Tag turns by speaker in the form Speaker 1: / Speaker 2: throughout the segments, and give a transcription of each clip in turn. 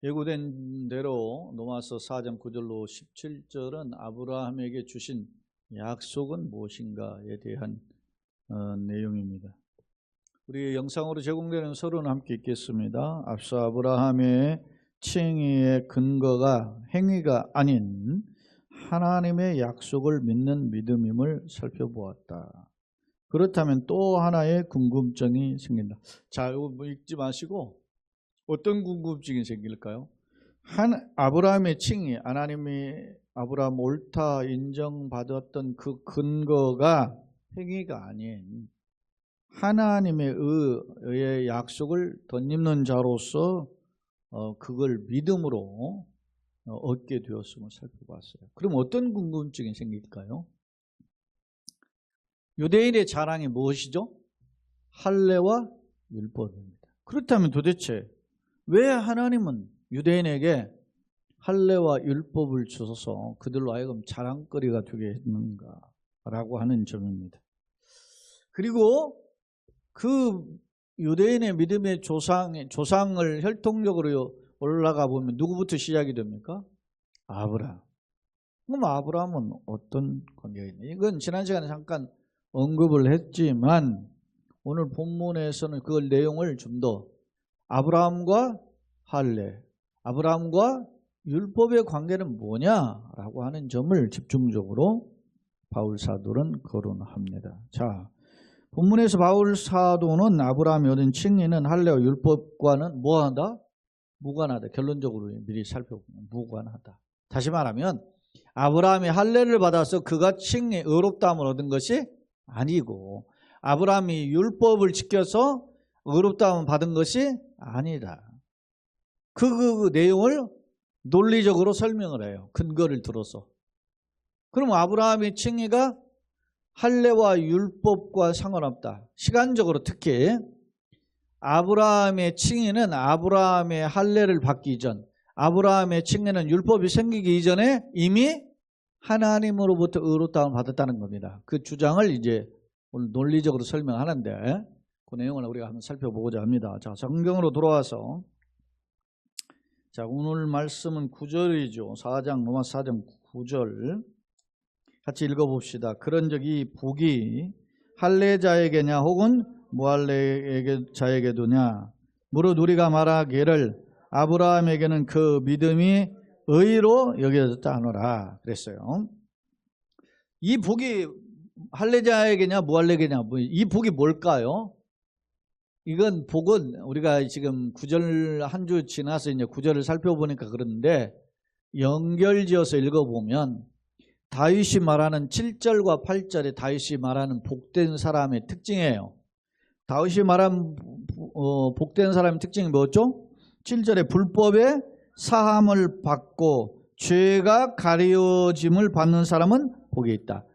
Speaker 1: 예고된 대로 로마서 4장 9절로 17절은 아브라함에게 주신 약속은 무엇인가에 대한 내용입니다. 우리 영상으로 제공되는 서론을 함께 읽겠습니다. 앞서 아브라함의 칭의의 근거가 행위가 아닌 하나님의 약속을 믿는 믿음임을 살펴보았다. 그렇다면 또 하나의 궁금증이 생긴다. 자, 이거 읽지 마시고 어떤 궁금증이 생길까요? 아브라함의 칭의, 하나님이 아브라함 옳다 인정받았던 그 근거가 행위가 아닌 하나님의 의의 약속을 덧입는 자로서 그걸 믿음으로 얻게 되었음을 살펴봤어요. 그럼 어떤 궁금증이 생길까요? 유대인의 자랑이 무엇이죠? 할례와 율법입니다. 그렇다면 도대체 왜 하나님은 유대인에게 할례와 율법을 주셔서 그들로 하여금 자랑거리가 되게 했는가라고 하는 점입니다. 그리고 그 유대인의 믿음의 조상을 혈통적으로 올라가 보면 누구부터 시작이 됩니까? 아브라함. 그럼 아브라함은 어떤 관계가 있냐? 이건 지난 시간에 잠깐 언급을 했지만 오늘 본문에서는 그 내용을 좀 더 아브라함과 할례, 아브라함과 율법의 관계는 뭐냐라고 하는 점을 집중적으로 바울 사도는 거론합니다. 자, 본문에서 바울 사도는 아브라함이 얻은 칭의는 할례와 율법과는 뭐하다? 무관하다. 결론적으로 미리 살펴보면 무관하다. 다시 말하면 아브라함이 할례를 받아서 그가 칭의 의롭다함을 얻은 것이 아니고 아브라함이 율법을 지켜서 의롭다함을 받은 것이 아니다. 그 내용을 논리적으로 설명을 해요. 근거를 들어서. 그럼 아브라함의 칭의가 할례와 율법과 상관없다. 시간적으로 특히 아브라함의 칭의는 아브라함의 할례를 받기 이전, 아브라함의 칭의는 율법이 생기기 이전에 이미 하나님으로부터 의롭다움을 받았다는 겁니다. 그 주장을 이제 오늘 논리적으로 설명하는데 그 내용을 우리가 한번 살펴보고자 합니다. 자, 성경으로 돌아와서 자, 오늘 말씀은 9절이죠. 로마서 4장 9절 같이 읽어봅시다. 그런즉 복이 할례자에게냐 혹은 무할례자에게도냐 무릇 우리가 말하기를 아브라함에게는 그 믿음이 의로 여겨졌다 하노라 그랬어요. 이 복이 할례자에게냐 무할례자냐 이 복이 뭘까요? 이건 복은 우리가 지금 9절 한 주 지나서 이제 9절을 살펴보니까 그런데 연결지어서 읽어보면 다윗이 말하는 7절과 8절에 다윗이 말하는 복된 사람의 특징이에요. 다윗이 말한 복된 사람의 특징이 뭐죠? 7절에 불법의 사함을 받고 죄가 가려짐을 받는 사람은 복이 있다.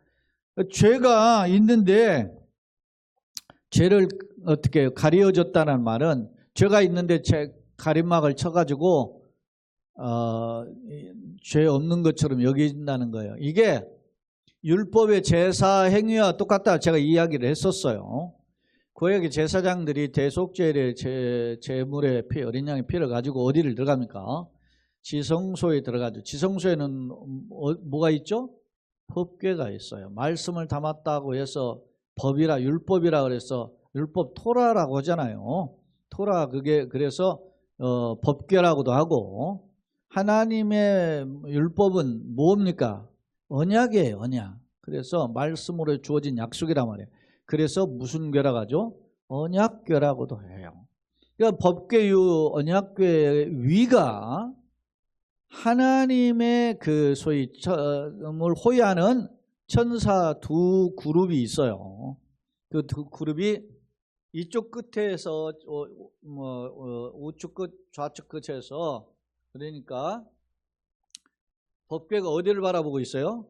Speaker 1: 죄가 있는데 죄를 어떻게 가려졌다는 말은 죄가 있는데 가림막을 쳐가지고 죄 없는 것처럼 여긴다는 거예요. 이게 율법의 제사 행위와 똑같다 제가 이야기를 했었어요. 구약의 제사장들이 대속죄의 제물의 피, 어린 양의 피를 가지고 어디를 들어갑니까? 지성소에 들어가죠. 지성소에는 뭐가 있죠? 법궤가 있어요. 말씀을 담았다고 해서 법이라 율법이라 그래서 율법 토라라고 하잖아요. 토라 그게 그래서 법궤라고도 하고 하나님의 율법은 뭡니까? 언약이에요. 언약. 그래서 말씀으로 주어진 약속이란 말이에요. 그래서 무슨 궤라고 하죠? 언약궤라고도 해요. 그러니까 법궤 언약궤 위가 하나님의 그 소위 을 호위하는 천사 두 그룹이 있어요. 그 두 그룹이 이쪽 끝에서 우측 끝 좌측 끝에서 그러니까 법궤가 어디를 바라보고 있어요?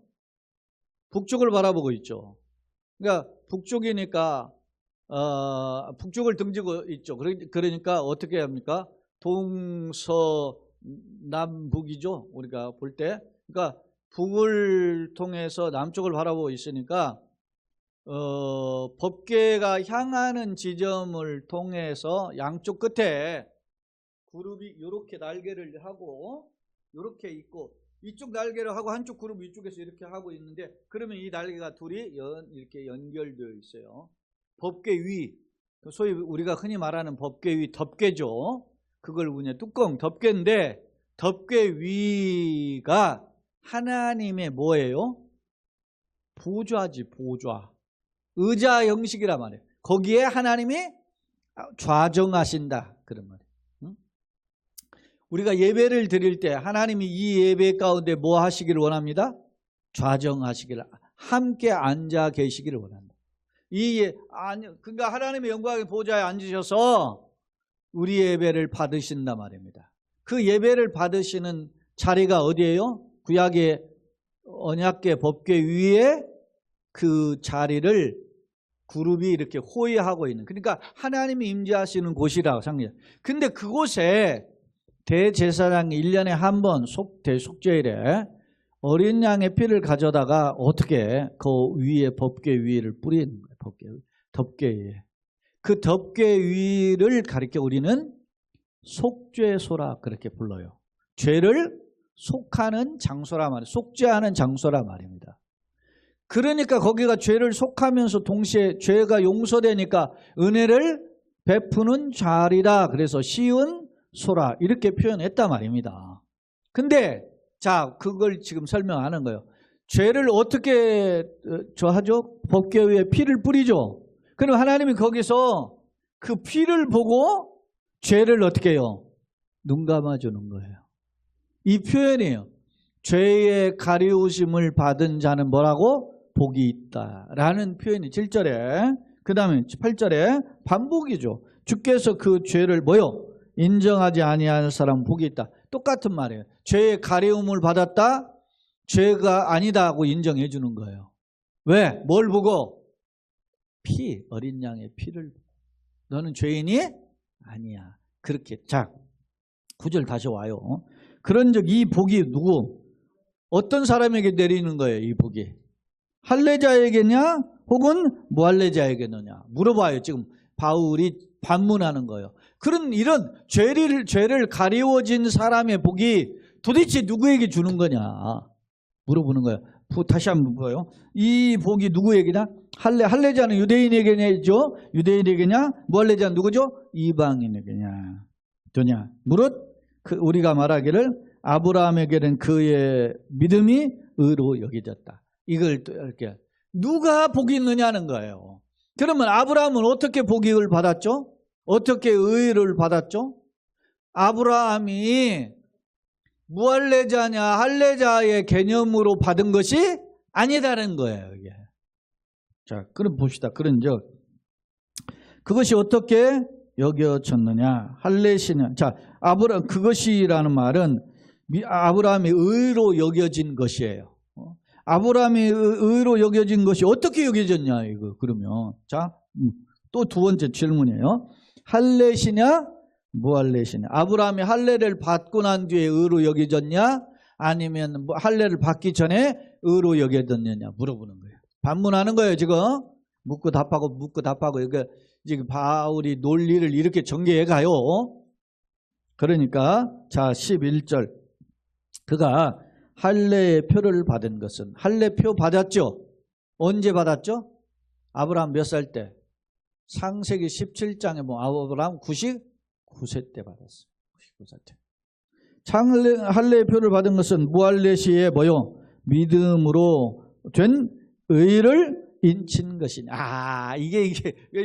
Speaker 1: 북쪽을 바라보고 있죠. 그러니까 북쪽이니까 북쪽을 등지고 있죠. 그러니까 어떻게 합니까? 동서남북이죠. 우리가 볼 때. 그러니까 북을 통해서 남쪽을 바라보고 있으니까 법궤가 향하는 지점을 통해서 양쪽 끝에 그룹이 이렇게 날개를 하고 이렇게 있고 이쪽 날개를 하고 한쪽 그룹 이쪽에서 이렇게 하고 있는데 그러면 이 날개가 둘이 이렇게 연결되어 있어요. 법궤 위, 소위 우리가 흔히 말하는 법궤 위 덮개죠. 그걸 그냥 뚜껑 덮개인데 덮개 위가 하나님의 뭐예요? 보좌지, 보좌. 의자 형식이란 말이에요. 거기에 하나님이 좌정하신다 그런 말이에요. 응? 우리가 예배를 드릴 때 하나님이 이 예배 가운데 뭐 하시기를 원합니다? 좌정하시기를, 함께 앉아 계시기를 원한다. 그러니까 하나님의 영광의 보좌에 앉으셔서 우리 예배를 받으신단 말입니다. 그 예배를 받으시는 자리가 어디예요? 구약의 언약궤 법궤 위에 그 자리를 그룹이 이렇게 호위하고 있는, 그러니까 하나님이 임재하시는 곳이라고 생각해요. 근데 그곳에 대제사장이 1년에 한 번 대속죄일에 어린 양의 피를 가져다가 어떻게 그 위에 법궤 위를 뿌리는 거예요. 덮개 위에. 그 덮개 위를 가리켜 우리는 속죄소라 그렇게 불러요. 죄를 속하는 장소라 말이에요. 속죄하는 장소라 말입니다. 그러니까 거기가 죄를 속하면서 동시에 죄가 용서되니까 은혜를 베푸는 자리다. 그래서 시은 소라 이렇게 표현했단 말입니다. 근데 자, 그걸 지금 설명하는 거예요. 죄를 어떻게 하죠? 법궤 위에 피를 뿌리죠. 그럼 하나님이 거기서 그 피를 보고 죄를 어떻게 해요? 눈 감아주는 거예요. 이 표현이에요. 죄의 가리우심을 받은 자는 뭐라고? 복이 있다라는 표현이 7절에, 그 다음에 8절에 반복이죠. 주께서 그 죄를 뭐요? 인정하지 아니하는 사람은 복이 있다. 똑같은 말이에요. 죄의 가리움을 받았다, 죄가 아니다 하고 인정해 주는 거예요. 왜? 뭘 보고? 피, 어린 양의 피를. 너는 죄인이 아니야. 그렇게. 자, 9절 다시 와요. 그런즉 이 복이 누구? 어떤 사람에게 내리는 거예요? 이 복이 할례자에게냐 혹은 무할례자에게느냐 물어봐요. 지금 바울이 반문하는 거예요. 그런 이런 죄를 가리워진 사람의 복이 도대체 누구에게 주는 거냐 물어보는 거예요. 다시 한번 봐요. 이 복이 누구에게냐? 할례자는 유대인에게냐죠. 유대인에게냐? 무할례자는 누구죠? 이방인에게냐? 되냐? 무릇 우리가 말하기를 아브라함에게는 그의 믿음이 의로 여겨졌다. 이걸 또 이렇게 누가 복이 있느냐는 거예요. 그러면 아브라함은 어떻게 복을 받았죠? 어떻게 의를 받았죠? 아브라함이 무할례자냐 할례자의 개념으로 받은 것이 아니다는 거예요. 이게. 자, 그럼 봅시다. 그런즉 그것이 어떻게 여겨졌느냐? 할례시냐? 자, 그것이라는 말은 아브라함이 의로 여겨진 것이에요. 아브라함이 의로 여겨진 것이 어떻게 여겨졌냐 이거. 그러면 자, 또 두 번째 질문이에요. 할례시냐 무할례시냐? 아브라함이 할례를 받고 난 뒤에 의로 여겨졌냐 아니면 할례를 받기 전에 의로 여겨졌느냐 물어보는 거예요. 반문하는 거예요. 지금 묻고 답하고 이거 지금 바울이 논리를 이렇게 전개해 가요. 그러니까 자 11절 그가 할례의 표를 받은 것은, 할례표 받았죠? 언제 받았죠? 아브라함 몇 살 때? 창세기 17장에 뭐 아브라함 99세 때 받았어요. 99세 때. 할례의 표를 받은 것은 무할례시에 뭐요? 믿음으로 된 의를 인친 것이냐. 이게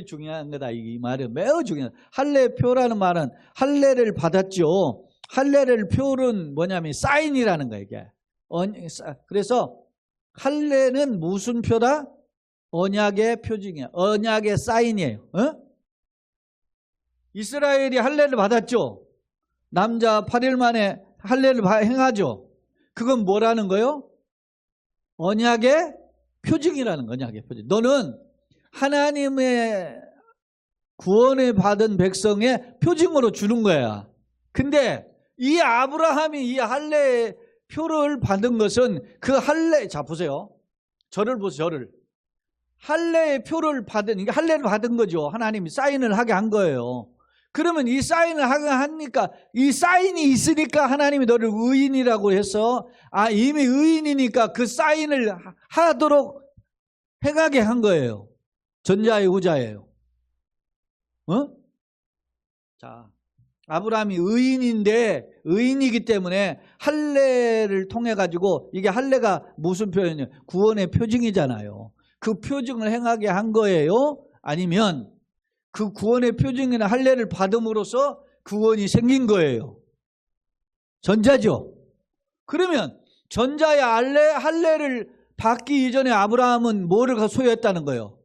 Speaker 1: 중요한 거다. 이 말은 매우 중요하다. 할례표라는 말은 할례를 받았죠. 할례를 표는 뭐냐면 사인이라는 거예요. 이게. 그래서 할례는 무슨 표다? 언약의 표징이야. 언약의 사인이에요. 이스라엘이 할례를 받았죠. 남자 8일 만에 할례를 행하죠. 그건 뭐라는 거예요? 언약의 표징이라는 거냐. 언약의 표징. 너는 하나님의 구원을 받은 백성의 표징으로 주는 거야. 근데 이 아브라함이 이 할례 표를 받은 것은 그 할례, 자 보세요. 저를 보세요. 저를. 할례의 표를 받은, 이게 할례를 받은 거죠. 하나님이 사인을 하게 한 거예요. 그러면 이 사인을 하니까 이 사인이 있으니까 하나님이 너를 의인이라고 해서 이미 의인이니까 그 사인을 하도록 행하게 한 거예요. 전자의 후자예요. 자, 아브라함이 의인인데 의인이기 때문에 할례를 통해 가지고 이게 할례가 무슨 표현이에요? 구원의 표징이잖아요. 그 표징을 행하게 한 거예요? 아니면 그 구원의 표징이나 할례를 받음으로써 구원이 생긴 거예요? 전자죠. 그러면 전자의 할례를 받기 이전에 아브라함은 뭐를 소유했다는 거예요?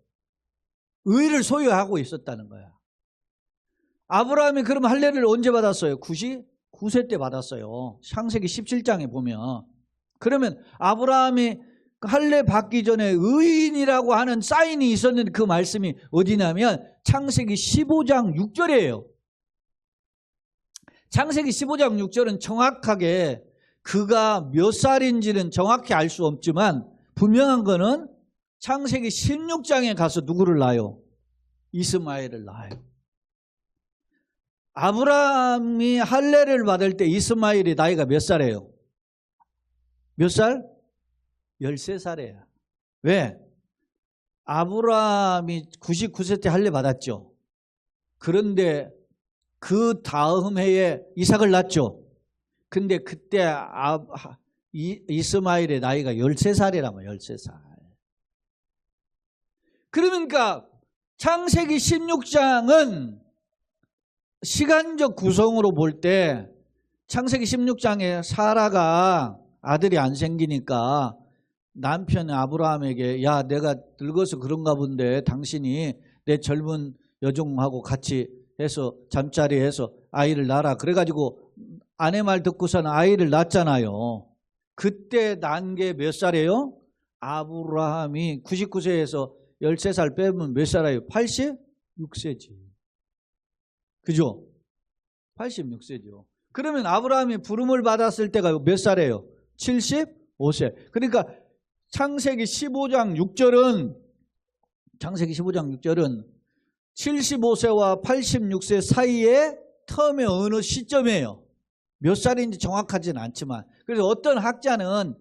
Speaker 1: 의를 소유하고 있었다는 거야. 아브라함이 그럼 할례를 언제 받았어요? 99세 때 받았어요. 창세기 17장에 보면. 그러면 아브라함이 할례 받기 전에 의인이라고 하는 사인이 있었는데 그 말씀이 어디냐면 창세기 15장 6절이에요. 창세기 15장 6절은 정확하게 그가 몇 살인지는 정확히 알 수 없지만 분명한 거는 창세기 16장에 가서 누구를 낳아요? 이스마엘을 낳아요. 아브라함이 할례를 받을 때 이스마엘이 나이가 몇 살이에요? 몇 살? 13살이에요. 왜? 아브라함이 99세 때 할례 받았죠. 그런데 그 다음 해에 이삭을 낳죠. 근데 그때 이스마엘의 나이가 13살이라면 13살. 그러니까 창세기 16장은 시간적 구성으로 볼 때 창세기 16장에 사라가 아들이 안 생기니까 남편 아브라함에게 야 내가 늙어서 그런가 본데 당신이 내 젊은 여종하고 같이 해서 잠자리해서 아이를 낳아라. 그래가지고 아내 말 듣고서는 아이를 낳았잖아요. 그때 난 게 몇 살이에요? 아브라함이 99세에서 13살 빼면 몇 살이에요? 86세지. 그죠? 86세죠. 그러면 아브라함이 부름을 받았을 때가 몇 살이에요? 75세. 그러니까 창세기 15장 6절은 75세와 86세 사이의 텀의 어느 시점이에요. 몇 살인지 정확하지는 않지만. 그래서 어떤 학자는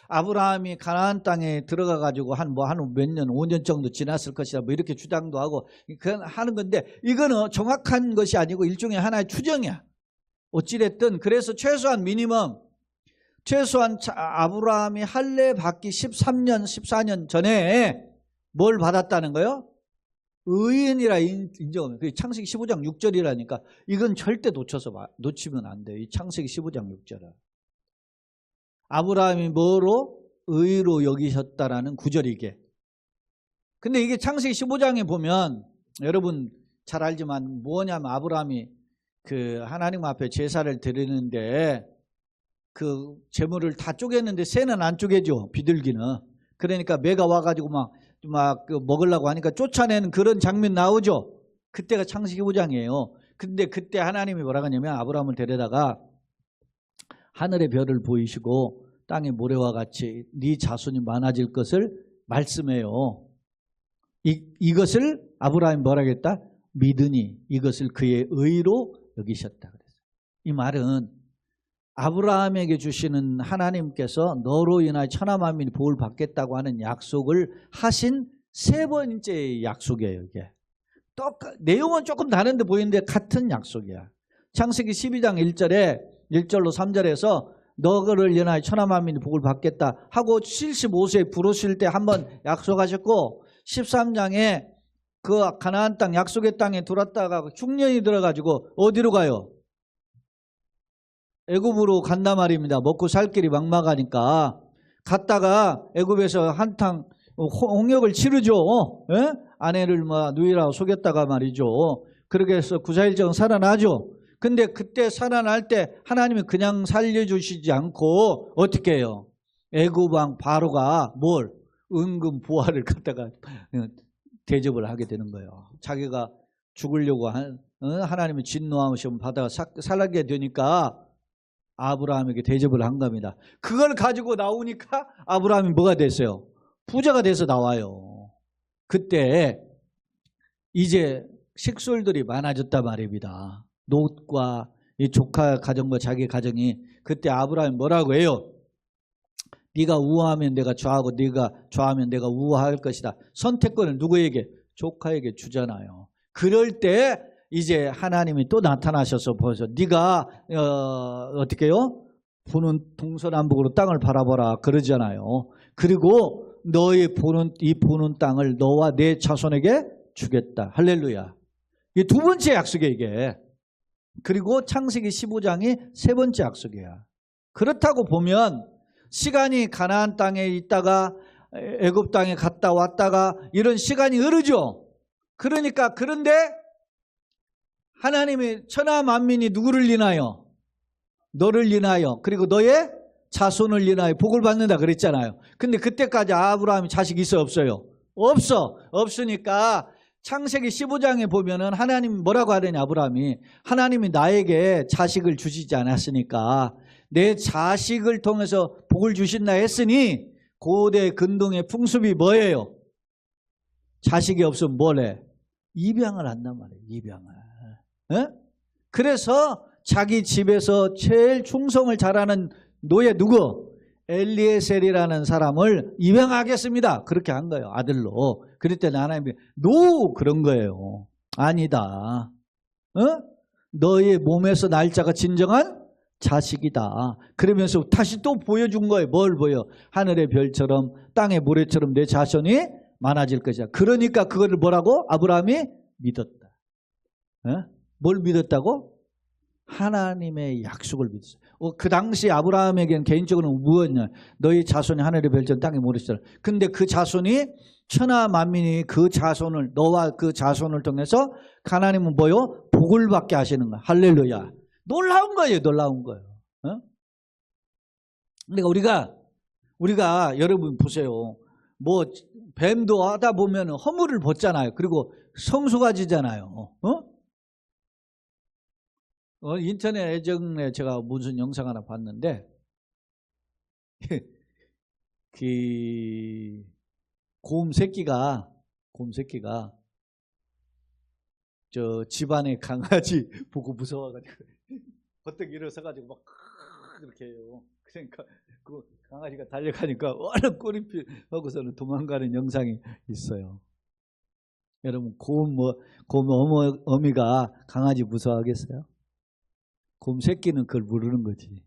Speaker 1: 아브라함이 가나안 땅에 들어가 가지고 한 몇 년, 5년 정도 지났을 것이다. 뭐 이렇게 주장도 하고 하는 건데 이거는 정확한 것이 아니고 일종의 하나의 추정이야. 어찌됐든 그래서 최소한 아브라함이 할례 받기 13년, 14년 전에 뭘 받았다는 거예요? 의인이라 인정하면. 그게 창세기 15장 6절이라니까 이건 절대 놓치면 안 돼요. 이 창세기 15장 6절은. 아브라함이 뭐로? 의로 여기셨다라는 구절이게. 근데 이게 창세기 15장에 보면 여러분 잘 알지만 뭐냐면 아브라함이 그 하나님 앞에 제사를 드리는데 그 제물을 다 쪼갰는데 새는 안 쪼개죠. 비둘기는. 그러니까 매가 와가지고 막 먹으려고 하니까 쫓아내는 그런 장면 나오죠. 그때가 창세기 15장이에요. 근데 그때 하나님이 뭐라고 하냐면 아브라함을 데려다가 하늘의 별을 보이시고 땅의 모래와 같이 네 자손이 많아질 것을 말씀해요. 이것을 아브라함이 뭐라고 했다? 믿으니 이것을 그의 의로 여기셨다 그랬어요. 이 말은 아브라함에게 주시는 하나님께서 너로 인하여 천하 만민이 복을 받겠다고 하는 약속을 하신 세 번째 약속이에요. 이게 내용은 조금 다른데 보이는데 같은 약속이야. 창세기 12장 1절로 3절에서 너를 인하여 천하 만민이 복을 받겠다 하고 75세에 부르실 때 한번 약속하셨고 13장에 그 가나안 땅 약속의 땅에 들어왔다가 흉년이 들어가지고 어디로 가요? 애굽으로 간단 말입니다. 먹고 살 길이 막막하니까 갔다가 애굽에서 한탕 홍역을 치르죠. 예? 아내를 누이라고 속였다가 말이죠. 그렇게 해서 구사일정 살아나죠. 근데 그때 살아날 때 하나님이 그냥 살려주시지 않고 어떻게 해요? 애굽 왕 바로가 뭘? 은금 보화를 갖다가 대접을 하게 되는 거예요. 자기가 죽으려고 하나님의 진노하시면 받아가 살게 되니까 아브라함에게 대접을 한 겁니다. 그걸 가지고 나오니까 아브라함이 뭐가 됐어요? 부자가 돼서 나와요. 그때 이제 식술들이 많아졌단 말입니다. 롯과 이 조카 가정과 자기 가정이 그때 아브라함이 뭐라고 해요? 네가 우하면 내가 좌하고 네가 좌하면 내가 우하할 것이다. 선택권을 누구에게? 조카에게 주잖아요. 그럴 때 이제 하나님이 또 나타나셔서 보여서 네가 어떻게 해요? 보는 동서남북으로 땅을 바라보라 그러잖아요. 그리고 너의 이 보는 땅을 너와 내 자손에게 주겠다. 할렐루야. 이게 두 번째 약속이에요, 이게. 그리고 창세기 15장이 세 번째 약속이야. 그렇다고 보면 시간이 가나안 땅에 있다가 애굽 땅에 갔다 왔다가 이런 시간이 흐르죠. 그러니까 그런데 하나님이 천하 만민이 누구를 인하여? 너를 인하여 그리고 너의 자손을 인하여 복을 받는다 그랬잖아요. 근데 그때까지 아브라함이 자식이 있어요, 없어요? 없으니까 창세기 15장에 보면은 하나님 뭐라고 하더니 아브라함이 하나님이 나에게 자식을 주시지 않았으니까 내 자식을 통해서 복을 주신다 했으니 고대 근동의 풍습이 뭐예요? 자식이 없으면 뭘 해? 입양을 한단 말이에요. 입양을. 에? 그래서 자기 집에서 제일 충성을 잘하는 노예 누구? 엘리에셀이라는 사람을 입양하겠습니다. 그렇게 한 거예요. 아들로. 그랬더니 하나님이 그런 거예요. 아니다. 너의 몸에서 날짜가 진정한 자식이다. 그러면서 다시 또 보여준 거예요. 뭘 보여? 하늘의 별처럼 땅의 모래처럼 내 자손이 많아질 것이다. 그러니까 그거를 뭐라고? 아브라함이 믿었다. 뭘 믿었다고? 하나님의 약속을 믿었어요. 그 당시 아브라함에게는 개인적으로 무엇이냐? 너희 자손이 하늘의 별처럼 땅의 모래처럼. 근데 그 자손이 천하 만민이 그 자손을 너와 그 자손을 통해서 하나님은 뭐요? 복을 받게 하시는 거야. 할렐루야. 놀라운 거예요. 놀라운 거예요. 그러니까 우리가 여러분 보세요. 뭐 뱀도 하다 보면 허물을 벗잖아요. 그리고 성수가 지잖아요. 인터넷 예전에 제가 무슨 영상 하나 봤는데 그 곰 새끼가 저 집안의 강아지 보고 무서워가지고 버뜩 일어서가지고 막 이렇게 해요. 그러니까 그 강아지가 달려가니까 얼른 꼬리피 하고서는 도망가는 영상이 있어요. 여러분 곰 어미가 강아지 무서워하겠어요? 곰 새끼는 그걸 모르는 거지.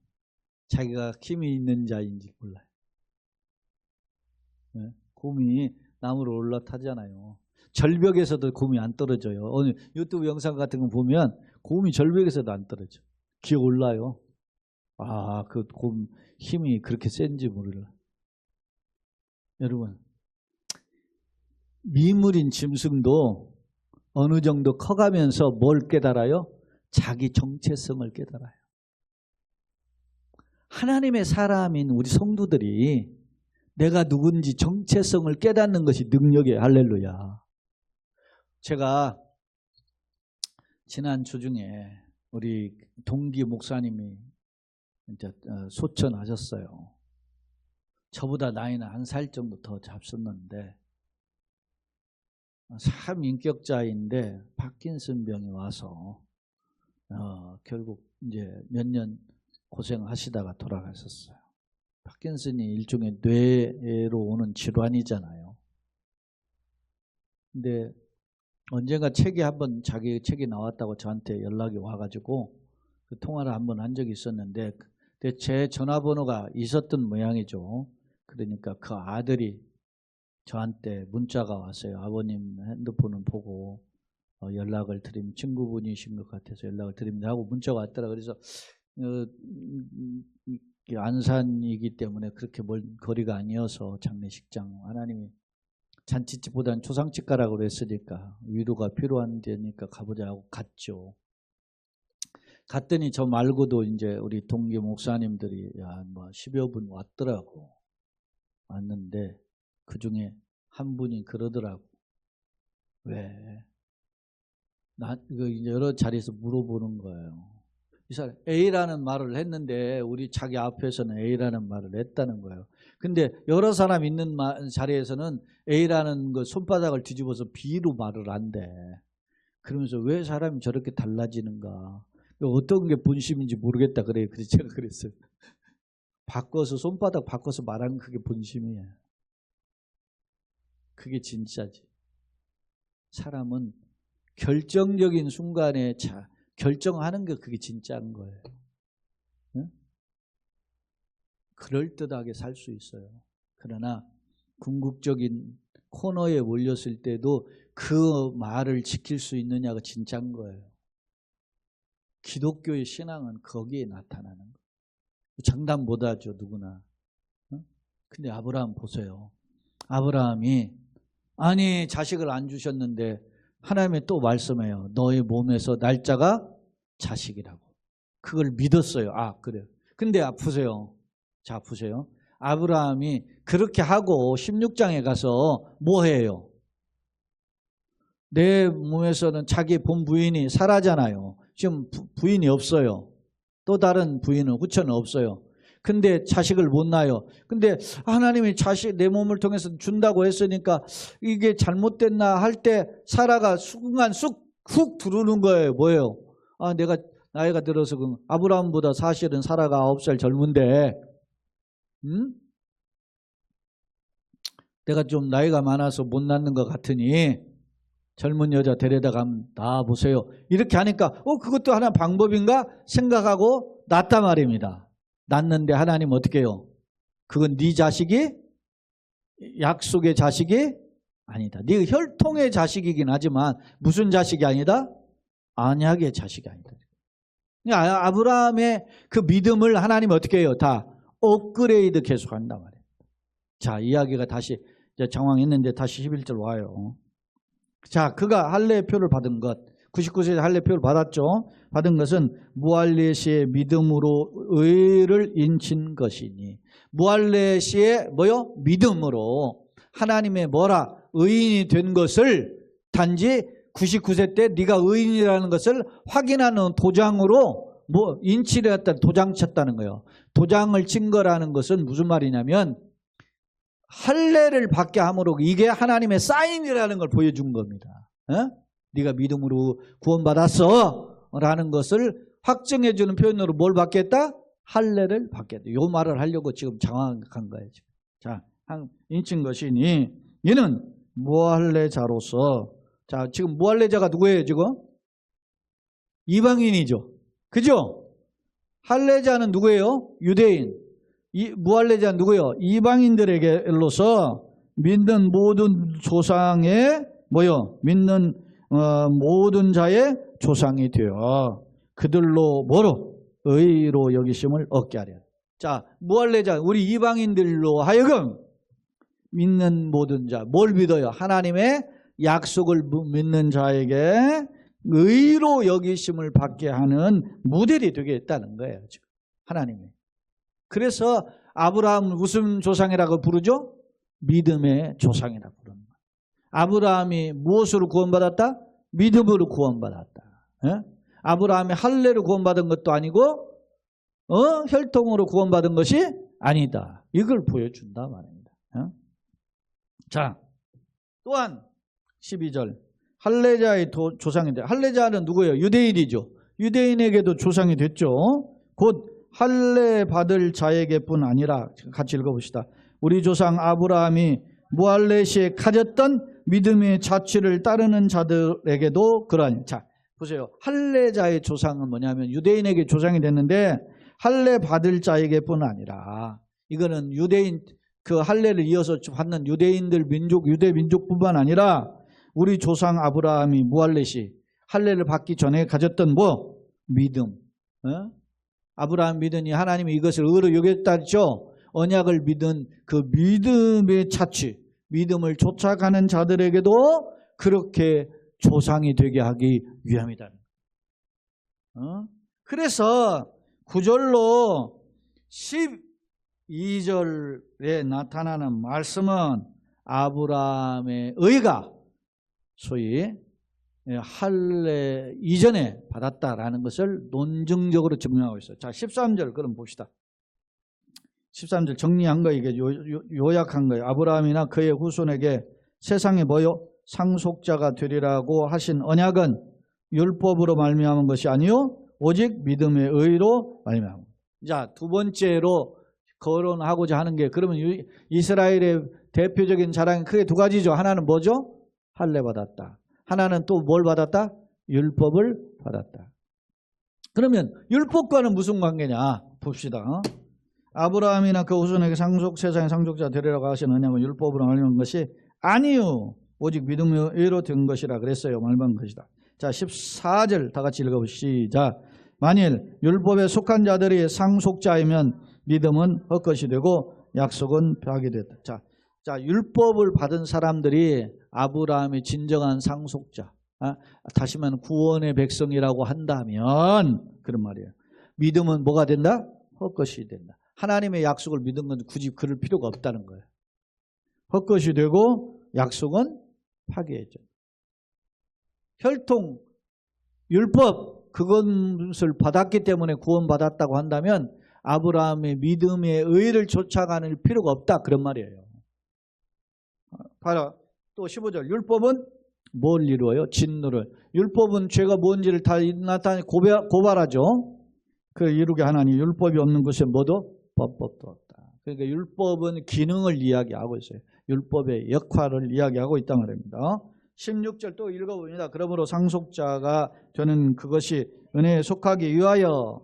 Speaker 1: 자기가 힘이 있는 자인지 몰라요. 네? 곰이 나무로 올라타잖아요. 절벽에서도 곰이 안 떨어져요. 오늘 유튜브 영상 같은 거 보면 곰이 절벽에서도 안 떨어져. 기어 올라요. 그 곰 힘이 그렇게 센지 몰라. 여러분 미물인 짐승도 어느 정도 커가면서 뭘 깨달아요? 자기 정체성을 깨달아요. 하나님의 사람인 우리 성도들이 내가 누군지 정체성을 깨닫는 것이 능력이에요. 할렐루야. 제가 지난 주 중에 우리 동기 목사님이 이제 소천하셨어요. 저보다 나이는 한 살 정도 더 잡섰는데 참 인격자인데 파킨슨 병이 와서 결국 이제 몇 년 고생하시다가 돌아가셨어요. 파킨슨이 일종의 뇌로 오는 질환이잖아요. 근데 언젠가 자기 책이 나왔다고 저한테 연락이 와가지고 그 통화를 한번 한 적이 있었는데 제 전화번호가 있었던 모양이죠. 그러니까 그 아들이 저한테 문자가 왔어요. 아버님 핸드폰을 보고 연락을 드리면 친구분이신 것 같아서 연락을 드립니다 하고 문자가 왔더라. 그래서 안산이기 때문에 그렇게 멀 거리가 아니어서 장례식장 하나님이 잔치집보다는 초상집 가라고 그랬으니까 위로가 필요한 데니까 가보자고 갔죠. 갔더니 저 말고도 이제 우리 동기 목사님들이 뭐 10여 분 왔더라고. 왔는데 그 중에 한 분이 그러더라고. 왜? 여러 자리에서 물어보는 거예요. 이 사람 A라는 말을 했는데 우리 자기 앞에서는 A라는 말을 했다는 거예요. 근데 여러 사람 있는 자리에서는 A라는 거 손바닥을 뒤집어서 B로 말을 한대. 그러면서 왜 사람이 저렇게 달라지는가? 어떤 게 본심인지 모르겠다 그래요. 그래서 제가 그랬어요. 바꿔서 손바닥 바꿔서 말하는 그게 본심이에요. 그게 진짜지. 사람은 결정적인 순간에 결정하는 게 그게 진짜인 거예요. 응? 그럴듯하게 살 수 있어요. 그러나 궁극적인 코너에 몰렸을 때도 그 말을 지킬 수 있느냐가 진짜인 거예요. 기독교의 신앙은 거기에 나타나는 거예요. 장담 못하죠, 누구나. 근데 아브라함 보세요. 아브라함이 아니 자식을 안 주셨는데 하나님이 또 말씀해요. 너의 몸에서 날짜가 자식이라고. 그걸 믿었어요. 아 그래요. 근데 보세요. 자 보세요. 아브라함이 그렇게 하고 16장에 가서 뭐 해요? 내 몸에서는 자기 본 부인이 사라잖아요. 지금 부인이 없어요. 또 다른 부인은 후처는 없어요. 근데 자식을 못 낳아요. 근데 하나님이 자식 내 몸을 통해서 준다고 했으니까 이게 잘못됐나 할 때 사라가 순간 훅 들어오는 거예요. 뭐예요? 아 내가 나이가 들어서 아브라함보다 사실은 사라가 9살 젊은데 내가 좀 나이가 많아서 못 낳는 것 같으니 젊은 여자 데려다 가면 낳아보세요. 이렇게 하니까 그것도 하나 방법인가 생각하고 낳았단 말입니다. 낳는데 하나님 어떻게 해요? 그건 네 자식이 약속의 자식이 아니다. 네 혈통의 자식이긴 하지만 무슨 자식이 아니다? 언약의 자식이 아니다. 아브라함의 그 믿음을 하나님 어떻게 해요? 다 업그레이드 계속한단 말이에요. 자, 이야기가 다시 정황했는데 다시 11절 와요. 자, 그가 할례의 표를 받은 것, 99세에 할례의 표를 받았죠. 받은 것은 무할레시의 믿음으로 의를 인친 것이니. 무할레시의 뭐요? 믿음으로 하나님의 뭐라 의인이 된 것을 단지 99세 때 네가 의인이라는 것을 확인하는 도장으로 뭐 인치를 했다 도장 쳤다는 거예요. 도장을 친 거라는 것은 무슨 말이냐면 할례를 받게 함으로 이게 하나님의 사인이라는 걸 보여준 겁니다. 네가 믿음으로 구원받았어 라는 것을 확증해 주는 표현으로 뭘 받겠다? 할례를 받겠다. 이 말을 하려고 지금 장악한 거예요. 지금. 자, 인친 것이니 이는 무할례자로서 자 지금 무할례자가 누구예요 지금? 이방인이죠. 그죠? 할례자는 누구예요? 유대인. 무할례자는 누구예요? 이방인들에게로서 믿는 모든 조상의 뭐요? 믿는 모든 자의 조상이 되어 그들로 뭐로? 의로 여기심을 얻게 하려. 자, 무할례자 우리 이방인들로 하여금 믿는 모든 자 뭘 믿어요? 하나님의 약속을 믿는 자에게 의로 여기심을 받게 하는 모델이 되겠다는 거예요. 지금 하나님이. 그래서 아브라함을 무슨 조상이라고 부르죠? 믿음의 조상이라고 부르는 거예요. 아브라함이 무엇으로 구원받았다? 믿음으로 구원받았다. 아브라함이 할례로 구원받은 것도 아니고 혈통으로 구원받은 것이 아니다. 이걸 보여준다 말입니다. 자, 또한 12절 할례자의 조상인데 할례자는 누구예요? 유대인이죠. 유대인에게도 조상이 됐죠. 곧 할례 받을 자에게뿐 아니라 같이 읽어봅시다. 우리 조상 아브라함이 무할례 시에 가졌던 믿음의 자취를 따르는 자들에게도 그러하니. 자 보세요. 할례자의 조상은 뭐냐면 유대인에게 조상이 됐는데 할례 받을 자에게뿐 아니라 이거는 유대인 그 할례를 이어서 받는 유대인들 민족 유대 민족뿐만 아니라 우리 조상 아브라함이 무할례 시 할례를 받기 전에 가졌던 뭐 믿음. 아브라함 믿으니 하나님이 이것을 의로 여겼다 했죠. 언약을 믿은 그 믿음의 자취, 믿음을 쫓아가는 자들에게도 그렇게 조상이 되게 하기 위함이다. 그래서 9절로 12절에 나타나는 말씀은 아브라함의 의가 소위 할례 이전에 받았다라는 것을 논증적으로 증명하고 있어요. 자, 13절 그럼 봅시다. 13절 정리한 거 이게 요약한 거예요. 아브라함이나 그의 후손에게 세상에 뭐요? 상속자가 되리라고 하신 언약은 율법으로 말미암은 것이 아니요 오직 믿음의 의로 말미암은. 자, 두 번째로 거론하고자 하는 게, 그러면 이스라엘의 대표적인 자랑이 크게 두 가지죠. 하나는 뭐죠? 할례 받았다. 하나는 또 뭘 받았다? 율법을 받았다. 그러면 율법과는 무슨 관계냐 봅시다. 아브라함이나 그 후손에게 세상의 상속자 되리라고 하시느냐면 율법으로 말미암은 것이 아니요 오직 믿음의 의로 된 것이라 그랬어요. 말만 것이다. 자, 14절 다 같이 읽어보시죠. 만일 율법에 속한 자들이 상속자이면 믿음은 헛것이 되고 약속은 파기됐다. 자, 율법을 받은 사람들이 아브라함의 진정한 상속자, 다시 말하면 구원의 백성이라고 한다면 그런 말이에요. 믿음은 뭐가 된다? 헛것이 된다. 하나님의 약속을 믿은 건 굳이 그럴 필요가 없다는 거예요. 헛것이 되고 약속은 파기해져. 혈통, 율법 그것을 받았기 때문에 구원받았다고 한다면 아브라함의 믿음의 의를 쫓아가는 필요가 없다 그런 말이에요. 봐라. 또 15절. 율법은 뭘 이루어요? 진노를. 율법은 죄가 뭔지를 다 나타내 고발하죠. 그 이루게 하나니 율법이 없는 곳에 뭐도 법도 없다. 그러니까 율법은 기능을 이야기하고 있어요. 율법의 역할을 이야기하고 있단 말입니다. 16절 또 읽어봅니다. 그러므로 상속자가 되는 그것이 은혜에 속하기 위하여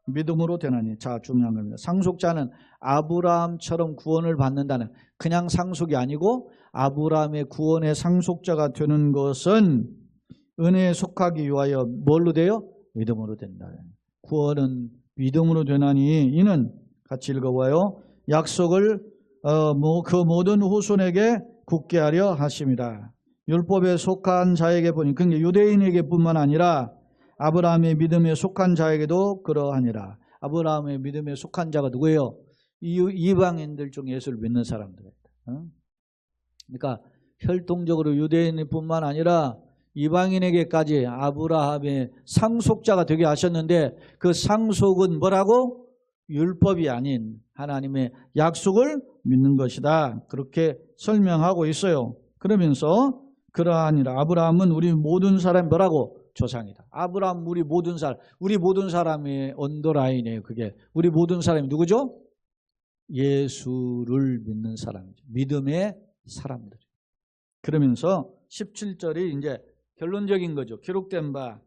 Speaker 1: 믿음으로 되나니. 자, 중요한 겁니다. 상속자는 아브라함처럼 구원을 받는다는, 그냥 상속이 아니고 아브라함의 구원의 상속자가 되는 것은 은혜에 속하기 위하여 뭘로 돼요? 믿음으로 된다. 구원은 믿음으로 되나니 이는 같이 읽어봐요. 약속을 그 모든 후손에게 굳게 하려 하심이라. 율법에 속한 자에게 보니, 그러니까 유대인에게 뿐만 아니라 아브라함의 믿음에 속한 자에게도 그러하니라. 아브라함의 믿음에 속한 자가 누구예요? 이방인들 중 예수를 믿는 사람들. 그러니까 혈통적으로 유대인 뿐만 아니라 이방인에게까지 아브라함의 상속자가 되게 하셨는데, 그 상속은 뭐라고? 율법이 아닌 하나님의 약속을 믿는 것이다. 그렇게 설명하고 있어요. 그러면서 그러하니라. 아브라함은 우리 모든 사람이 뭐라고? 조상이다. 아브라함 우리 모든 사람의 언더라인이에요. 그게 우리 모든 사람이 누구죠? 예수를 믿는 사람이죠. 믿음의 사람들. 그러면서 17절이 이제 결론적인 거죠. 기록된 바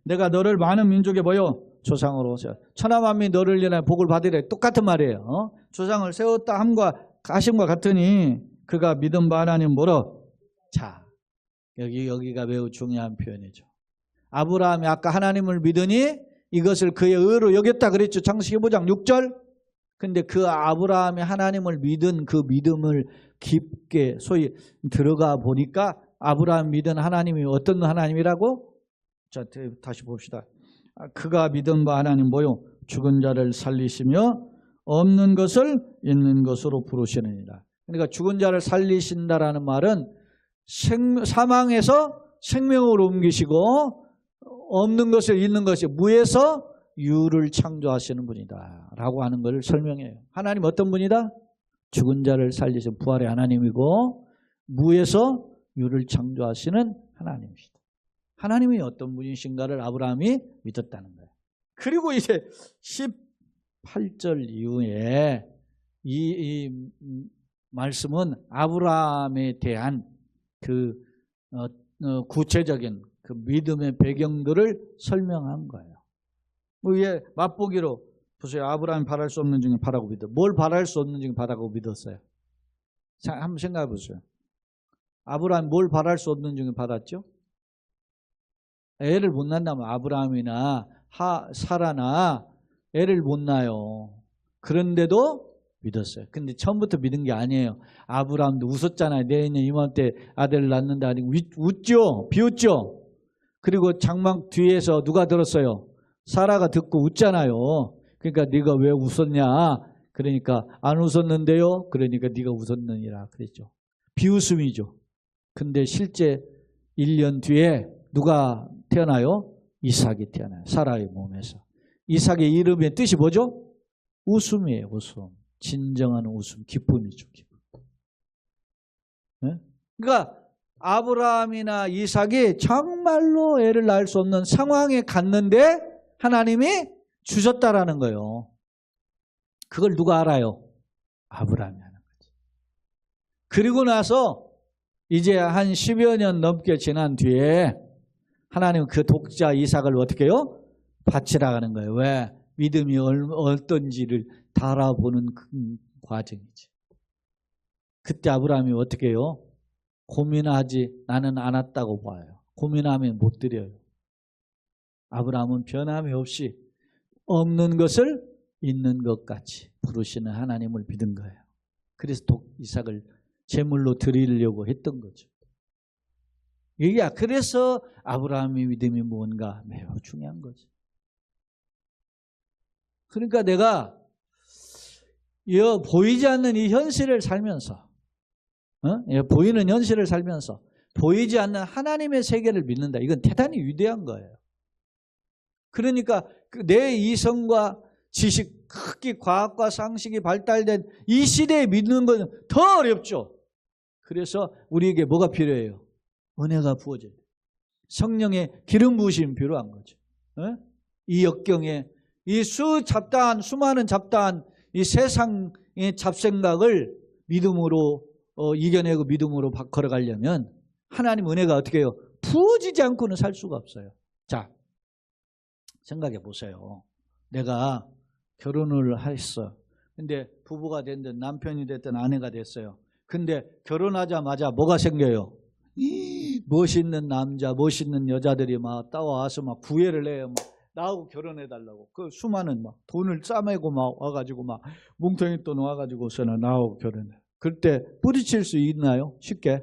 Speaker 1: 내가 너를 많은 민족에 뭐요? 조상으로 세워 천하만민이 너를 인하여 복을 받으리라. 똑같은 말이에요. 조상을 세웠다 함과 하심과 같으니 그가 믿은 바 하나님 뭐라? 자, 여기가 매우 중요한 표현이죠. 아브라함이 아까 하나님을 믿으니 이것을 그의 의로 여겼다 그랬죠. 창세기 15장 6절. 근데 그 아브라함이 하나님을 믿은 그 믿음을 깊게 소위 들어가 보니까 아브라함 믿은 하나님이 어떤 하나님이라고? 자, 다시 봅시다. 그가 믿은 바 하나님 뭐요? 죽은 자를 살리시며 없는 것을 있는 것으로 부르시느니라. 그러니까 죽은 자를 살리신다라는 말은 사망에서 생명으로 옮기시고 없는 것을 있는 것이 무에서 유를 창조하시는 분이다 라고 하는 것을 설명해요. 하나님 어떤 분이다? 죽은 자를 살리신 부활의 하나님이고 무에서 유를 창조하시는 하나님이시다. 하나님이 어떤 분이신가를 아브라함이 믿었다는 거예요. 그리고 이제 18절 이후에 이 말씀은 아브라함에 대한 그 구체적인 그 믿음의 배경들을 설명한 거예요. 위에 맛보기로 보세요. 아브라함이 바랄 수 없는 중에 바라고 믿었어요. 뭘 바랄 수 없는 중에 바라고 믿었어요? 자, 한번 생각해 보세요. 아브라함이 뭘 바랄 수 없는 중에 받았죠? 애를 못 낳는다면 아브라함이나 사라나 애를 못 낳아요. 그런데도 믿었어요. 근데 처음부터 믿은 게 아니에요. 아브라함도 웃었잖아요. 내년 이맘때 아들을 낳는다 아니고 웃죠. 비웃죠. 그리고 장막 뒤에서 누가 들었어요? 사라가 듣고 웃잖아요. 그러니까 네가 왜 웃었냐? 그러니까 안 웃었는데요. 그러니까 네가 웃었느니라 그랬죠. 비웃음이죠. 근데 실제 1년 뒤에 누가 태어나요? 이삭이 태어나요. 사라의 몸에서. 이삭의 이름의 뜻이 뭐죠? 웃음이에요. 웃음. 진정한 웃음. 기쁨이죠. 기쁨. 네? 그러니까 아브라함이나 이삭이 정말로 애를 낳을 수 없는 상황에 갔는데 하나님이 주셨다라는 거예요. 그걸 누가 알아요? 아브라함이 하는 거지. 그리고 나서 이제 한 10여 년 넘게 지난 뒤에 하나님은 그 독자 이삭을 어떻게 해요? 바치라 하는 거예요. 왜? 믿음이 어떤지를 달아보는 그 과정이지. 그때 아브라함이 어떻게 해요? 고민하지 나는 않았다고 봐요. 고민하면 못 드려요. 아브라함은 변함이 없이 없는 것을 있는 것 같이 부르시는 하나님을 믿은 거예요. 그래서 이삭을 제물로 드리려고 했던 거죠. 이게 그래서 아브라함의 믿음이 뭔가 매우 중요한 거죠. 그러니까 내가 보이지 않는 이 현실을 살면서 보이는 현실을 살면서 보이지 않는 하나님의 세계를 믿는다. 이건 대단히 위대한 거예요. 그러니까 내 이성과 지식, 특히 과학과 상식이 발달된 이 시대에 믿는 건 더 어렵죠. 그래서 우리에게 뭐가 필요해요? 은혜가 부어져야 돼요. 성령의 기름 부으심이 필요한 거죠. 이 역경에 이 수많은 잡다한 이 세상의 잡생각을 믿음으로 이겨내고 믿음으로 걸어가려면 하나님 은혜가 어떻게 해요? 부어지지 않고는 살 수가 없어요. 자, 생각해 보세요. 내가 결혼을 했어. 근데 부부가 됐든 남편이 됐든 아내가 됐어요. 근데 결혼하자마자 뭐가 생겨요? 멋있는 남자, 멋있는 여자들이 막 따라와서 막 구애를 해요. 막 나하고 결혼해달라고. 그 수많은 막 돈을 싸매고 막 와가지고 막 뭉텅이 돈 와가지고서는 나하고 결혼해. 그때 뿌리칠 수 있나요? 쉽게?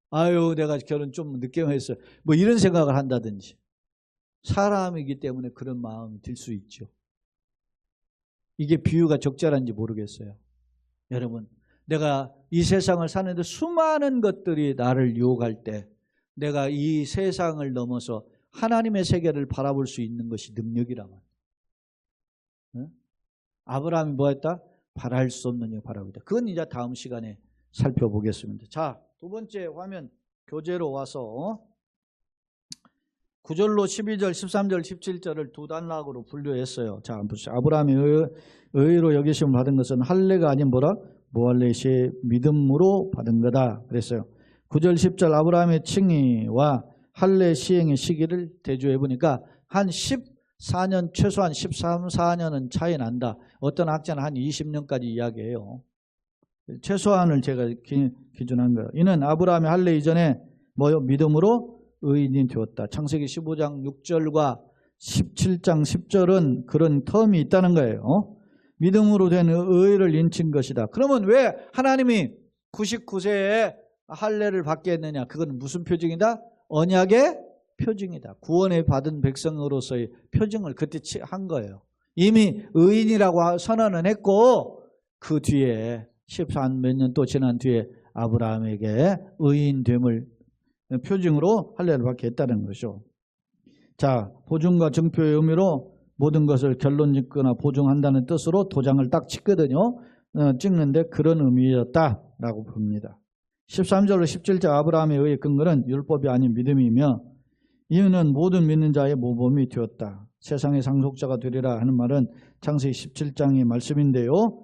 Speaker 1: 아유, 내가 결혼 좀 늦게 했어요. 뭐 이런 생각을 한다든지. 사람이기 때문에 그런 마음이 들 수 있죠. 이게 비유가 적절한지 모르겠어요. 여러분, 내가 이 세상을 사는데 수많은 것들이 나를 유혹할 때 내가 이 세상을 넘어서 하나님의 세계를 바라볼 수 있는 것이 능력이란 말이에요. 아브라함이 뭐 했다? 바랄 수 없는 일 바라고 있다. 그건 이제 다음 시간에 살펴보겠습니다. 자, 두 번째 화면 교재로 와서 9절로 12절, 13절, 17절을 두 단락으로 분류했어요. 자, 아브라함이 의로 여기심을 받은 것은 할례가 아닌 뭐라? 무할례시의 믿음으로 받은 거다. 그랬어요. 9절, 10절 아브라함의 칭의와 할례 시행의 시기를 대조해 보니까 한 14년, 최소한 13, 14년은 차이 난다. 어떤 학자는 한 20년까지 이야기해요. 최소한을 제가 기준한 거예요. 이는 아브라함의 할례 이전에 뭐요? 믿음으로 의인이 되었다. 창세기 15장 6절과 17장 10절은 그런 텀이 있다는 거예요. 믿음으로 된 의를 인친 것이다. 그러면 왜 하나님이 99세에 할례를 받게 했느냐? 그건 무슨 표징이다? 언약의 표징이다. 구원을 받은 백성으로서의 표징을 그때 한 거예요. 이미 의인이라고 선언은 했고 그 뒤에 14 몇 년 또 지난 뒤에 아브라함에게 의인됨을 표징으로 할례를 받게 했다는 것이죠. 자, 보증과 증표의 의미로 모든 것을 결론 짓거나 보증한다는 뜻으로 도장을 딱 찍거든요. 찍는데 그런 의미였다라고 봅니다. 13절로 17절 아브라함의 의의 근거는 율법이 아닌 믿음이며 이유는 모든 믿는 자의 모범이 되었다. 세상의 상속자가 되리라 하는 말은 창세기 17장의 말씀인데요.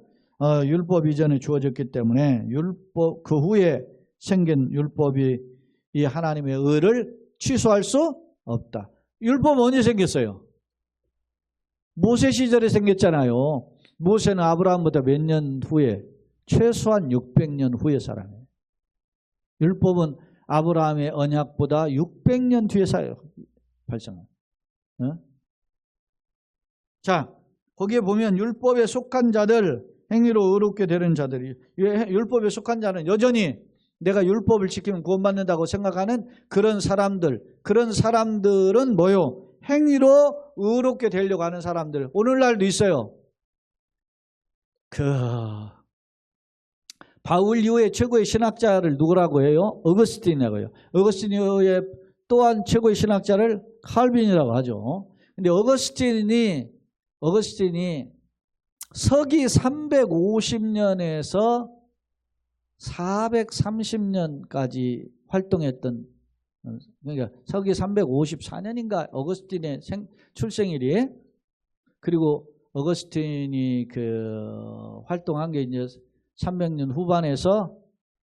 Speaker 1: 율법 이전에 주어졌기 때문에 율법 그 후에 생긴 율법이 이 하나님의 의를 취소할 수 없다. 율법은 언제 생겼어요? 모세 시절에 생겼잖아요. 모세는 아브라함보다 몇 년 후에 최소한 600년 후에 살아요. 율법은 아브라함의 언약보다 600년 뒤에 발생해요. 자, 거기에 보면 율법에 속한 자들, 행위로 의롭게 되는 자들이, 율법에 속한 자는 여전히 내가 율법을 지키면 구원받는다고 생각하는 그런 사람들은 뭐요? 행위로 의롭게 되려고 하는 사람들. 오늘날도 있어요. 바울 이후에 최고의 신학자를 누구라고 해요? 어거스틴이라고 해요. 어거스틴 이후에 또한 최고의 신학자를 칼빈이라고 하죠. 근데 어거스틴이 서기 350년에서 430년까지 활동했던, 그러니까 서기 354년인가 어거스틴의 출생일이, 그리고 어거스틴이 그 활동한 게 이제 300년 후반에서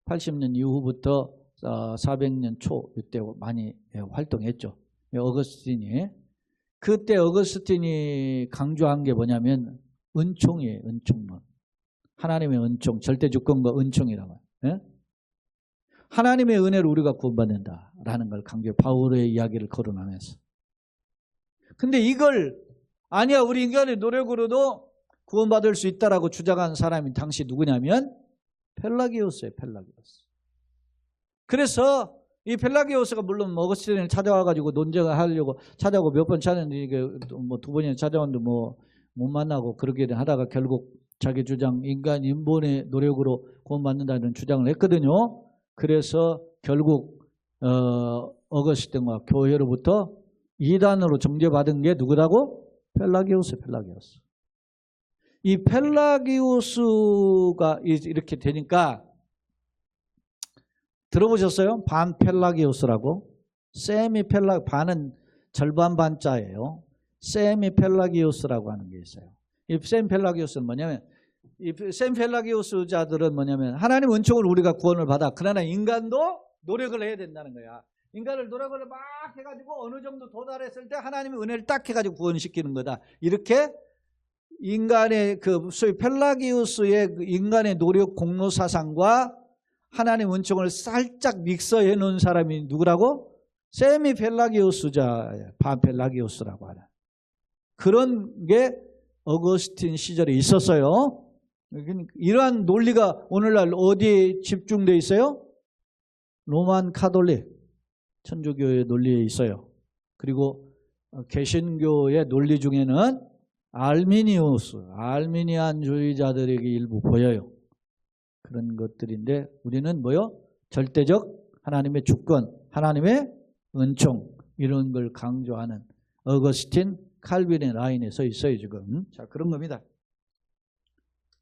Speaker 1: 80년 이후부터 400년 초 이때 많이 활동했죠. 어거스틴이. 그때 어거스틴이 강조한 게 뭐냐면 은총이에요. 은총론. 하나님의 은총, 절대 주권과 은총이라고. 예? 하나님의 은혜로 우리가 구원받는다라는 걸 강조해. 바울의 이야기를 거론하면서. 근데 이걸 아니야, 우리 인간의 노력으로도 구원받을 수 있다라고 주장한 사람이 당시 누구냐면 펠라기오스예요. 펠라기오스. 그래서 이 펠라기오스가 물론 어거스틴을 찾아와가지고 논쟁을 하려고 찾아오고 몇 번 찾았는데 이게 뭐 2번이나 찾아왔는데 뭐 못 만나고 그러게 하다가 결국 자기 주장, 인간 인본의 노력으로 구원받는다는 주장을 했거든요. 그래서 결국 어거스틴과 교회로부터 이단으로 정죄받은 게 누구라고? 펠라기오스. 펠라기오스. 이 펠라기오스가 이렇게 되니까 들어보셨어요? 반 펠라기오스라고? 세미 펠라, 반은 절반 반자예요. 세미 펠라기오스라고 하는 게 있어요. 이 세미 펠라기오스는 뭐냐면, 이 세미 펠라기오스자들은 뭐냐면 하나님 은총을 우리가 구원을 받아. 그러나 인간도 노력을 해야 된다는 거야. 인간을 노력을 막 해가지고 어느 정도 도달했을 때 하나님의 은혜를 딱 해가지고 구원시키는 거다. 이렇게 인간의 그 소위 펠라기우스의 인간의 노력 공로 사상과 하나님 은총을 살짝 믹서해 놓은 사람이 누구라고? 세미 펠라기우스자, 반 펠라기우스라고 하는 그런 게 어거스틴 시절에 있었어요. 이러한 논리가 오늘날 어디에 집중되어 있어요? 로만 카톨릭 천주교의 논리에 있어요. 그리고 개신교의 논리 중에는 알미니안주의자들에게 일부 보여요. 그런 것들인데 우리는 뭐요? 절대적 하나님의 주권, 하나님의 은총 이런 걸 강조하는 어거스틴, 칼빈의 라인에 서 있어요 지금. 자, 그런 겁니다.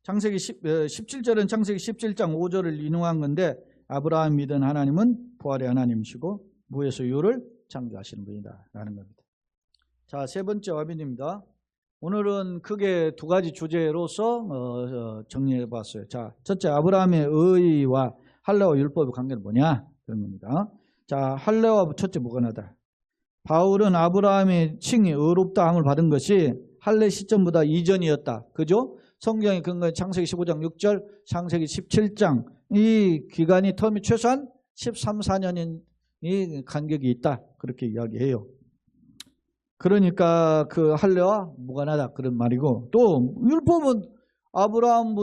Speaker 1: 창세기 17절은 창세기 17장 5절을 인용한 건데 아브라함 믿은 하나님은 부활의 하나님이시고 무에서 유를 창조하시는 분이다 라는 겁니다. 자, 세 번째 어민입니다. 오늘은 크게 두 가지 주제로서 정리해 봤어요. 자, 첫째 아브라함의 의와 할례와 율법의 관계는 뭐냐 그런 겁니다. 자, 할례와 첫째 무관하다. 바울은 아브라함의 칭이 의롭다함을 받은 것이 할례 시점보다 이전이었다. 그죠? 성경의 근거는 창세기 15장 6절, 창세기 17장 이 기간이 텀이 최소한 13, 14년이 간격이 있다. 그렇게 이야기해요. 그러니까 그 할례와 무관하다 그런 말이고 또 율법은 아브라함의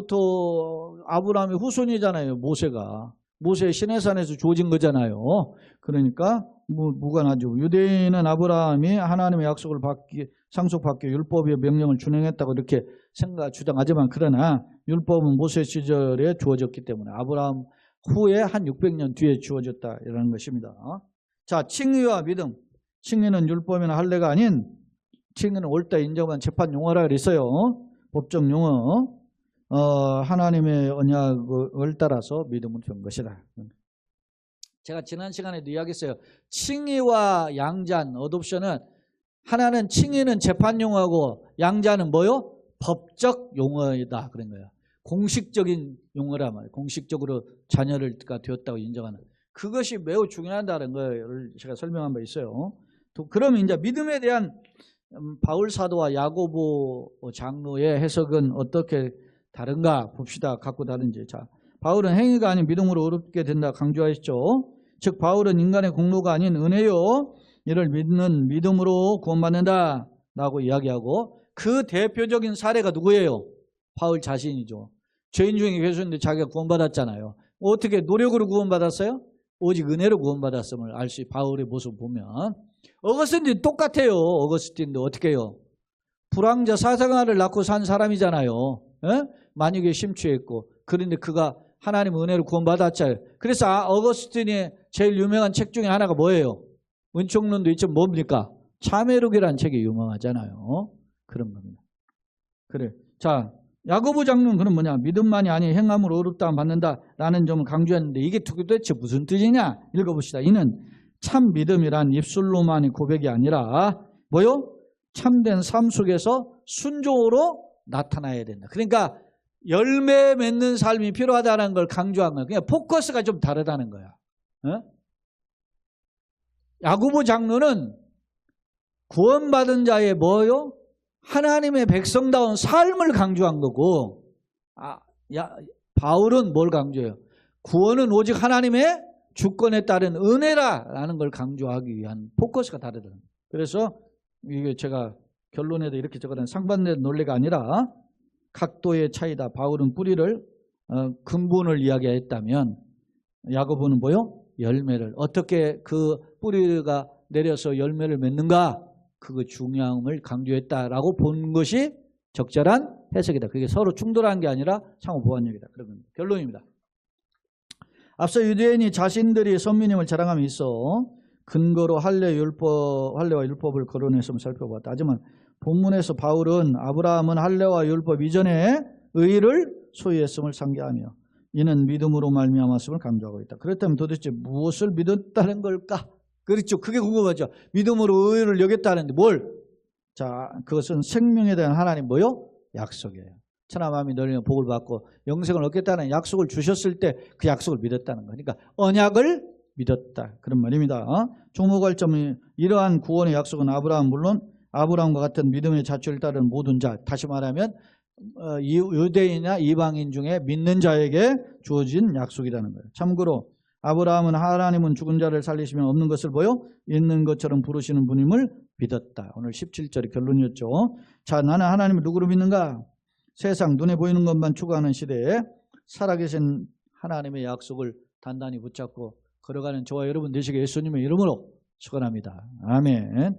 Speaker 1: 후손이잖아요. 모세가. 모세 시내산에서 주어진 거잖아요. 그러니까 무관하죠. 유대인은 아브라함이 하나님의 약속을 상속받기 율법의 명령을 준행했다고 이렇게 주장하지만 그러나 율법은 모세 시절에 주어졌기 때문에 아브라함 후에 한 600년 뒤에 주어졌다 이라는 것입니다. 자, 칭의와 믿음. 칭의는 율법이나 할례가 아닌 칭의는 옳다 인정한 재판 용어라 그랬어요. 법적 용어. 하나님의 언약을 따라서 믿음을 준 것이다. 제가 지난 시간에도 이야기했어요. 칭의와 양자는 어돔션은 하나는 칭의는 재판 용어고 양자는 뭐요? 법적 용어이다 그런 거예요. 공식적인 용어란 말이에요. 공식적으로 자녀가 되었다고 인정하는 그것이 매우 중요하다는 걸 제가 설명한 바 있어요. 또 그럼 이제 믿음에 대한 바울 사도와 야고보 장로의 해석은 어떻게 다른가 봅시다. 갖고 다른지. 자, 바울은 행위가 아닌 믿음으로 의롭게 된다 강조하셨죠. 즉 바울은 인간의 공로가 아닌 은혜요. 이를 믿는 믿음으로 구원받는다 라고 이야기하고 그 대표적인 사례가 누구예요? 바울 자신이죠. 죄인 중에 계셨는데 자기가 구원받았잖아요. 어떻게 노력으로 구원받았어요? 오직 은혜로 구원받았음을 알 수 있어요. 바울의 모습 보면. 어거스틴도 똑같아요. 어거스틴도 어떻게 해요? 불황자 사생아를 낳고 산 사람이잖아요. 에? 만유에 심취했고 그런데 그가 하나님 은혜로 구원받았잖아요. 그래서 어거스틴의 제일 유명한 책 중에 하나가 뭐예요? 은총론도 있지만 뭡니까? 참회록이라는 책이 유명하잖아요. 그런 겁니다. 그래. 자, 야고보 장로는 그럼 뭐냐? 믿음만이 아니 행함으로 의롭다함 받는다라는 점을 강조했는데 이게 도대체 무슨 뜻이냐? 읽어봅시다. 이는 참 믿음이란 입술로만의 고백이 아니라 뭐요? 참된 삶 속에서 순종으로 나타나야 된다. 그러니까 열매 맺는 삶이 필요하다는 걸 강조한 거야. 그냥 포커스가 좀 다르다는 거야. 어? 야고보 장로는 구원받은 자의 뭐요? 하나님의 백성다운 삶을 강조한 거고, 바울은 뭘 강조해요? 구원은 오직 하나님의 주권에 따른 은혜라라는 걸 강조하기 위한 포커스가 다르다. 그래서 이게 제가 결론에도 이렇게 적어놓은 상반된 논리가 아니라 각도의 차이다. 바울은 뿌리를 근본을 이야기했다면 야고보는 뭐요? 열매를. 어떻게 그 뿌리가 내려서 열매를 맺는가? 그거 중요함을 강조했다라고 본 것이 적절한 해석이다. 그게 서로 충돌한 게 아니라 상호 보완력이다. 그런 결론입니다. 앞서 유대인이 자신들이 선민임을 자랑함에 있어 근거로 할례와 율법을 거론했음을 살펴봤다. 하지만 본문에서 바울은 아브라함은 할례와 율법 이전에 의를 소유했음을 상기하며 이는 믿음으로 말미암았음을 강조하고 있다. 그렇다면 도대체 무엇을 믿었다는 걸까? 그렇죠. 그게 궁금하죠. 믿음으로 의를 여겼다는데 뭘? 자, 그것은 생명에 대한 하나님 뭐요? 약속이에요. 천하 만민이 너희는 복을 받고 영생을 얻겠다는 약속을 주셨을 때 그 약속을 믿었다는 거니까 언약을 믿었다. 그런 말입니다. 종목할 점이 이러한 구원의 약속은 아브라함 물론 아브라함과 같은 믿음의 자취를 따르는 모든 자, 다시 말하면 유대인이나 이방인 중에 믿는 자에게 주어진 약속이라는 거예요. 참고로 아브라함은 하나님은 죽은 자를 살리시면 없는 것을 보여 있는 것처럼 부르시는 분임을 믿었다. 오늘 17절이 결론이었죠. 자, 나는 하나님을 누구로 믿는가? 세상 눈에 보이는 것만 추구하는 시대에 살아계신 하나님의 약속을 단단히 붙잡고 걸어가는 저와 여러분 되시게 예수님의 이름으로 축원합니다. 아멘.